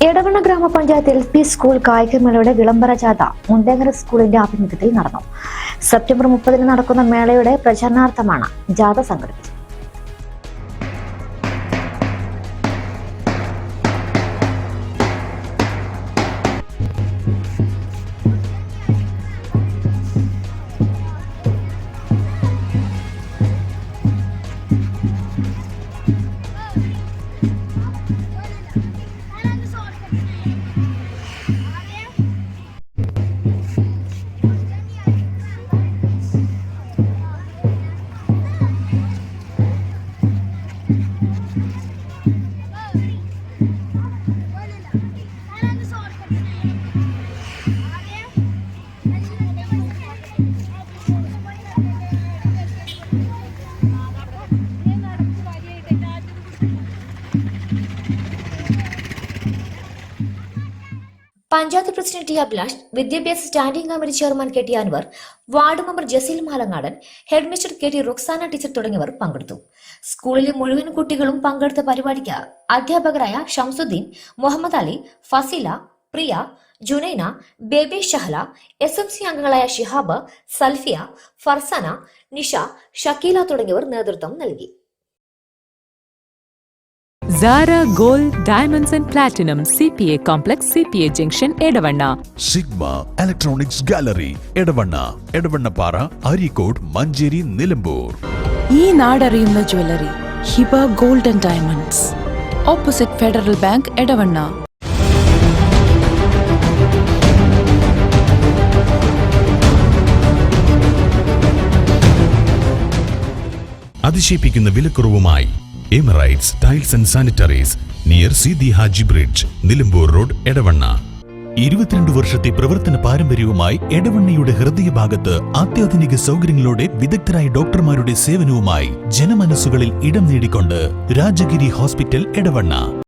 എടവണ്ണ ഗ്രാമപഞ്ചായത്ത് LP school കായികമേളയുടെ വിളംബര ജാഥ മുണ്ടേങ്ങര സ്കൂളിന്റെ ആഭിമുഖ്യത്തിൽ നടന്നു. സെപ്റ്റംബർ 30 നടക്കുന്ന മേളയുടെ പ്രചരണാർത്ഥമാണ് ജാഥ സംഘടിപ്പിച്ചത്. പഞ്ചായത്ത് പ്രസിഡന്റ് ടി അഭിലാഷ്, വിദ്യാഭ്യാസ standing committee chairman KT Anwar, ward member Jaseel Malangadan, head mister KT Ruksana teacher തുടങ്ങിയവർ പങ്കെടുത്തു. സ്കൂളിലെ മുഴുവൻ കുട്ടികളും പങ്കെടുത്ത പരിപാടിക്ക് അധ്യാപകരായ ഷംസുദ്ദീൻ, മുഹമ്മദ് അലി, ഫസീല, പ്രിയ, ജുനൈന, ബേബി ഷഹല, SMC അംഗങ്ങളായ ഷിഹാബ്, സൽഫിയ, ഫർസാന, നിഷ, ഷക്കീല തുടങ്ങിയവർ നേതൃത്വം നൽകി. Zara Gold Diamonds and Platinum CPA Complex CPA Junction Edavanna. Sigma Electronics Gallery Edavanna Edavannappara Arikode Manjeri Nilambur. ഈ നാടറിയുന്ന jewellery Hiba gold and diamonds, opposite Federal Bank, Edavanna. അതിശയിപ്പിക്കുന്ന വിലക്കുറവുമായി Emirates Tiles and Sanitaries near Sidi Haji Bridge, Nilambur Road, Edavanna. 22 വർഷത്തെ പ്രവർത്തന പാരമ്പര്യവുമായി എടവണ്ണയുടെ ഹൃദയഭാഗത്ത് അത്യാധുനിക സൗകര്യങ്ങളോടെ വിദഗ്ധരായ ഡോക്ടർമാരുടെ സേവനവുമായി ജനമനസ്സുകളിൽ ഇടം നേടിക്കൊണ്ട് രാജഗിരി ഹോസ്പിറ്റൽ, എടവണ്ണ.